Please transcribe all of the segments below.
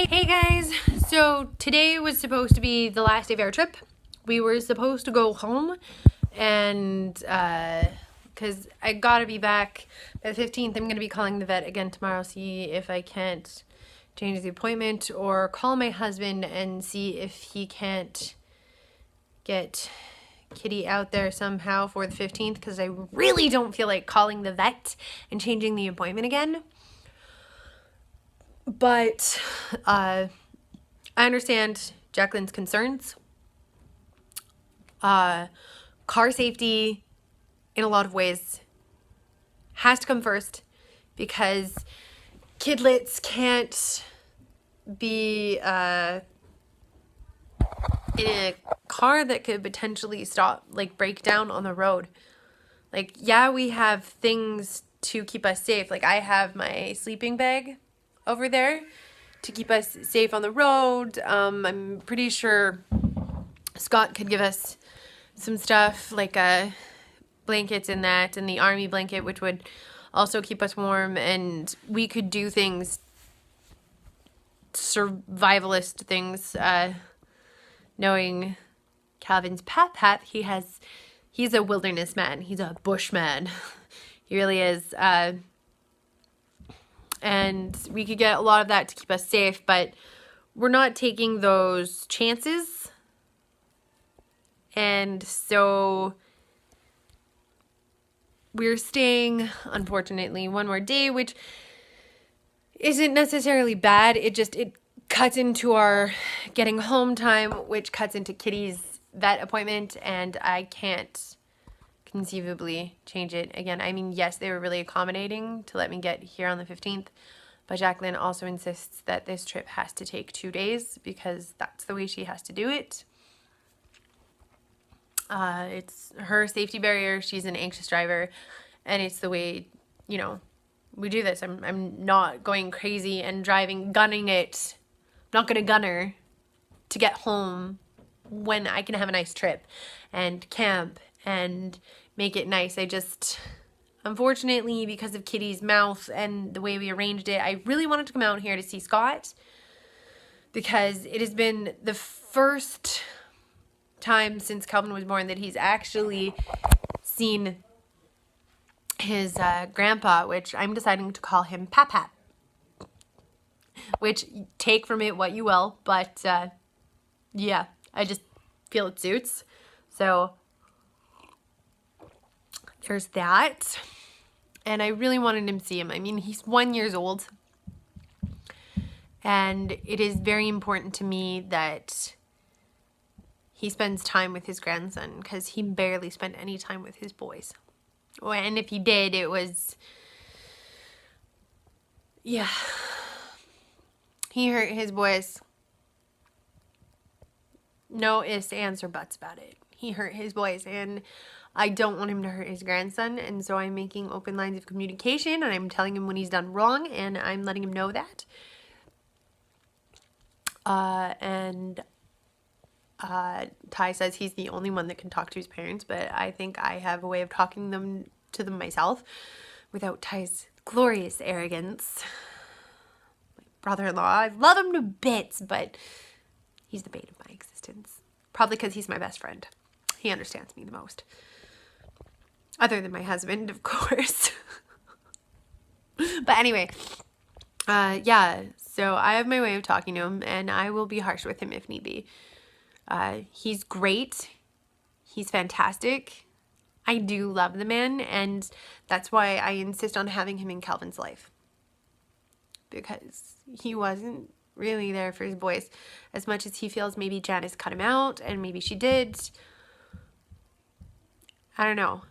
Hey guys, so today was supposed to be the last day of our trip. We were supposed to go home and because I gotta be back by the 15th. I'm gonna be calling the vet again tomorrow, see if I can't change the appointment or call my husband and see if he can't get Kitty out there somehow for the 15th, because I really don't feel like calling the vet and changing the appointment again. But I understand Jacqueline's concerns. Car safety, in a lot of ways, has to come first, because kidlets can't be in a car that could potentially break down on the road. Like, yeah, we have things to keep us safe. Like, I have my sleeping bag over there to keep us safe on the road. I'm pretty sure Scott could give us some stuff like blankets in that, and the army blanket, which would also keep us warm, and we could do things, survivalist things, knowing Calvin's path. He's a wilderness man. He's a bushman. He really is. And we could get a lot of that to keep us safe, but we're not taking those chances. And so we're staying, unfortunately, one more day, which isn't necessarily bad. It cuts into our getting home time, which cuts into Kitty's vet appointment, and I can't conceivably change it again. I mean, yes, they were really accommodating to let me get here on the 15th, but Jacqueline also insists that this trip has to take 2 days because that's the way she has to do it. It's her safety barrier. She's an anxious driver, and it's the way, we do this. I'm not going crazy and gunning it. I'm not going to gun her to get home when I can have a nice trip and camp and make it nice. Unfortunately, because of Kitty's mouth and the way we arranged it, I really wanted to come out here to see Scott, because it has been the first time since Calvin was born that he's actually seen his grandpa, which I'm deciding to call him Pap, which take from it what you will, but yeah, I just feel it suits. So there's that. And I really wanted him to see him. I mean, he's 1 year old, and it is very important to me that he spends time with his grandson, because he barely spent any time with his boys. And if he did, it was, yeah, he hurt his boys. No ifs, ands, or buts about it. He hurt his boys, and I don't want him to hurt his grandson, and so I'm making open lines of communication, and I'm telling him when he's done wrong, and I'm letting him know that. Ty says he's the only one that can talk to his parents, but I think I have a way of talking to them myself without Ty's glorious arrogance. My brother-in-law, I love him to bits, but he's the bane of my existence. Probably because he's my best friend. He understands me the most. Other than my husband, of course. But anyway, yeah, so I have my way of talking to him, and I will be harsh with him if need be. He's great. He's fantastic. I do love the man, and that's why I insist on having him in Calvin's life. Because he wasn't really there for his boys as much as he feels maybe Janice cut him out, and maybe she did. I don't know.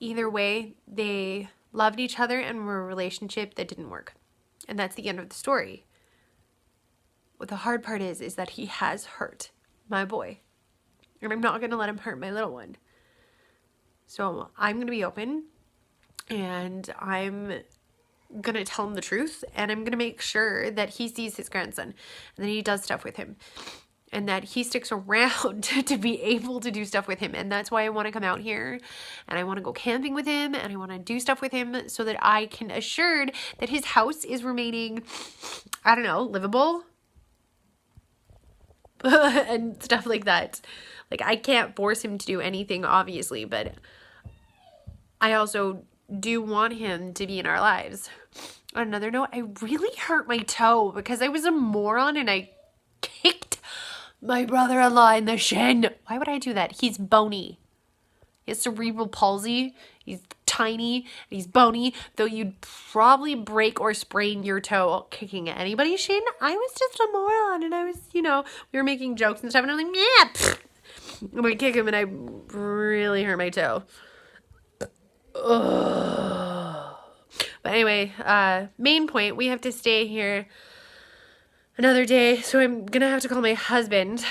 Either way, they loved each other and were a relationship that didn't work. And that's the end of the story. What the hard part is that he has hurt my boy. And I'm not going to let him hurt my little one. So I'm going to be open, and I'm going to tell him the truth, and I'm going to make sure that he sees his grandson and that he does stuff with him. and that he sticks around to be able to do stuff with him. And that's why I want to come out here and I want to go camping with him and I want to do stuff with him so that I can assured that his house is remaining, I don't know, livable and stuff like that. Like, I can't force him to do anything, obviously, but I also do want him to be in our lives. On another note, I really hurt my toe because I was a moron and I kicked my brother-in-law in the shin. Why would I do that? He's bony. He has cerebral palsy. He's tiny and he's bony. Though you'd probably break or sprain your toe kicking anybody's shin. I was just a moron and I was, we were making jokes and stuff and I'm like, yeah, pfft. I'm gonna kick him and I really hurt my toe. Ugh. But anyway, main point, we have to stay here another day, so I'm gonna have to call my husband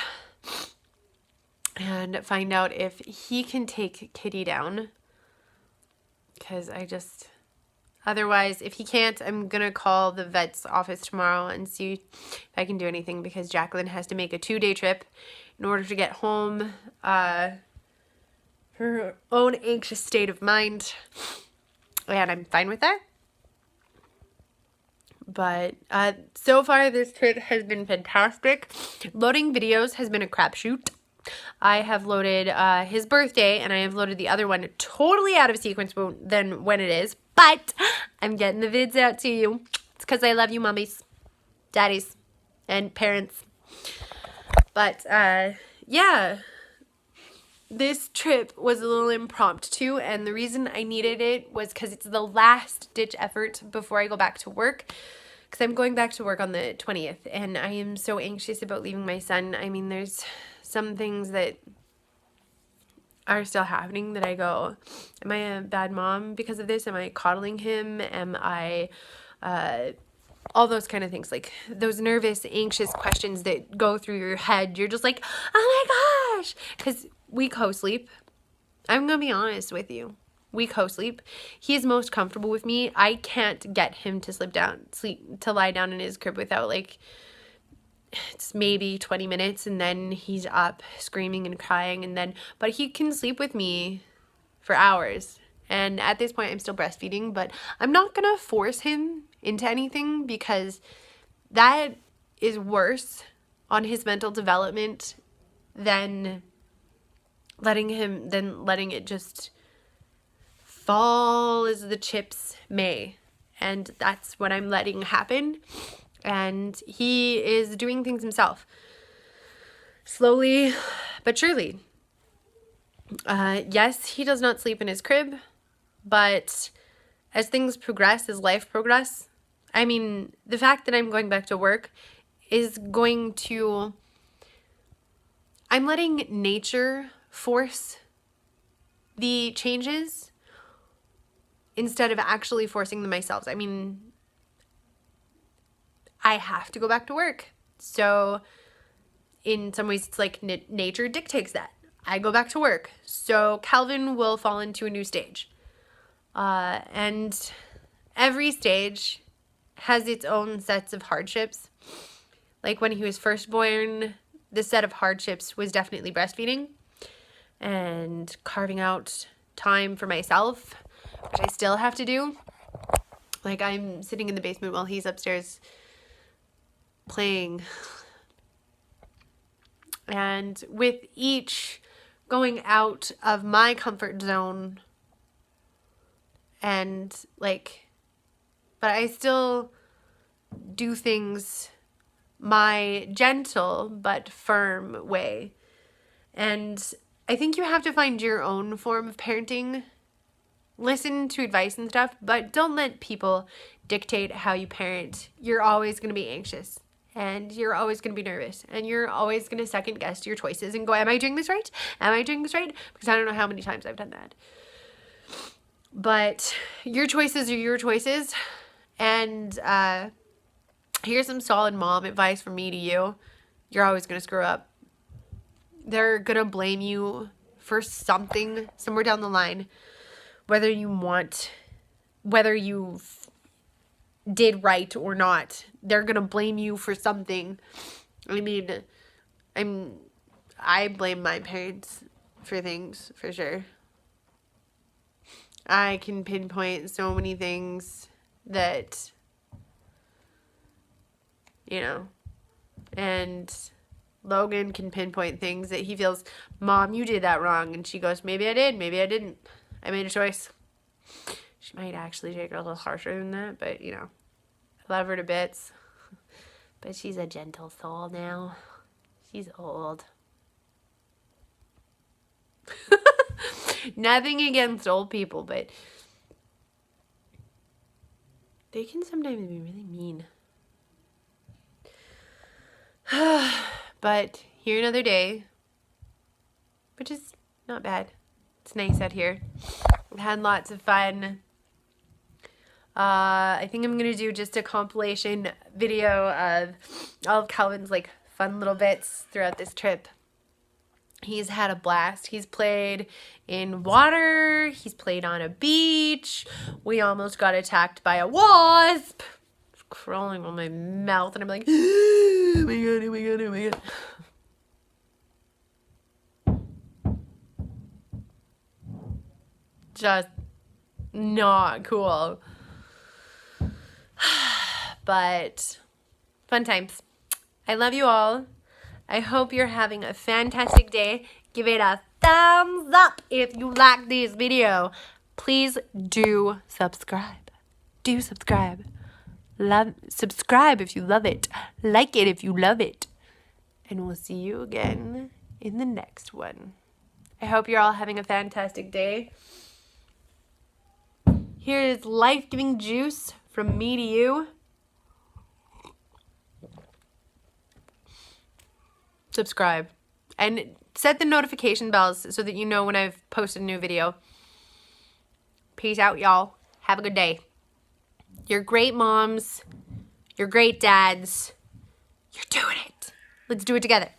and find out if he can take Kitty down, because otherwise, if he can't, I'm gonna call the vet's office tomorrow and see if I can do anything, because Jacqueline has to make a 2-day trip in order to get home, her own anxious state of mind, and I'm fine with that. But so far this trip has been fantastic. Loading videos has been a crapshoot. I have loaded his birthday and I have loaded the other one totally out of sequence than when it is, but I'm getting the vids out to you. It's because I love you, mummies, daddies, and parents. But yeah, this trip was a little impromptu, and the reason I needed it was because it's the last ditch effort before I go back to work, because I'm going back to work on the 20th and I am so anxious about leaving my son. I mean, there's some things that are still happening that I go, am I a bad mom because of this? Am I coddling him? Am I all those kind of things, like those nervous, anxious questions that go through your head. You're just like, oh my gosh, because we co-sleep. I'm gonna be honest with you. We co-sleep. He is most comfortable with me. I can't get him to lie down in his crib without, like, it's maybe 20 minutes and then he's up screaming and crying, but he can sleep with me for hours. And at this point I'm still breastfeeding, but I'm not gonna force him into anything, because that is worse on his mental development than letting it just fall as the chips may. And that's what I'm letting happen. And he is doing things himself, slowly but surely. Yes, he does not sleep in his crib, but as things progress, as life progress, I mean, the fact that I'm going back to work is I'm letting nature force the changes instead of actually forcing them myself. I mean, I have to go back to work. So in some ways, it's like nature dictates that. I go back to work. So Calvin will fall into a new stage. And every stage has its own sets of hardships. Like when he was first born, the set of hardships was definitely breastfeeding and carving out time for myself, which I still have to do. Like, I'm sitting in the basement while he's upstairs playing. And with each going out of my comfort zone and but I still do things my gentle but firm way. And I think you have to find your own form of parenting. Listen to advice and stuff, but don't let people dictate how you parent. You're always going to be anxious, and you're always going to be nervous, and you're always going to second guess your choices and go, am I doing this right? Am I doing this right? Because I don't know how many times I've done that. But your choices are your choices. And here's some solid mom advice from me to you. You're always going to screw up. They're going to blame you for something somewhere down the line. Whether you did right or not, they're going to blame you for something. I mean, I blame my parents for things, for sure. I can pinpoint so many things that, you know, and Logan can pinpoint things that he feels, Mom, you did that wrong. And she goes, maybe I did, maybe I didn't. I made a choice. She might actually take it a little harsher than that, but, you know, I love her to bits. But she's a gentle soul now. She's old. Nothing against old people, but they can sometimes be really mean. But here another day, which is not bad. It's nice out here. I've had lots of fun. I think I'm going to do just a compilation video of all of Calvin's like fun little bits throughout this trip. He's had a blast. He's played in water. He's played on a beach. We almost got attacked by a wasp. It's crawling on my mouth and I'm like, oh my god, oh my god, oh my god. Just not cool. But fun times. I love you all. I hope you're having a fantastic day. Give it a thumbs up if you like this video. Please do subscribe. Do subscribe. Subscribe if you love it. Like it if you love it. And we'll see you again in the next one. I hope you're all having a fantastic day. Here is life-giving juice from me to you. Subscribe and set the notification bells so that you know when I've posted a new video. Peace out, y'all. Have a good day. You're great moms. You're great dads. You're doing it. Let's do it together.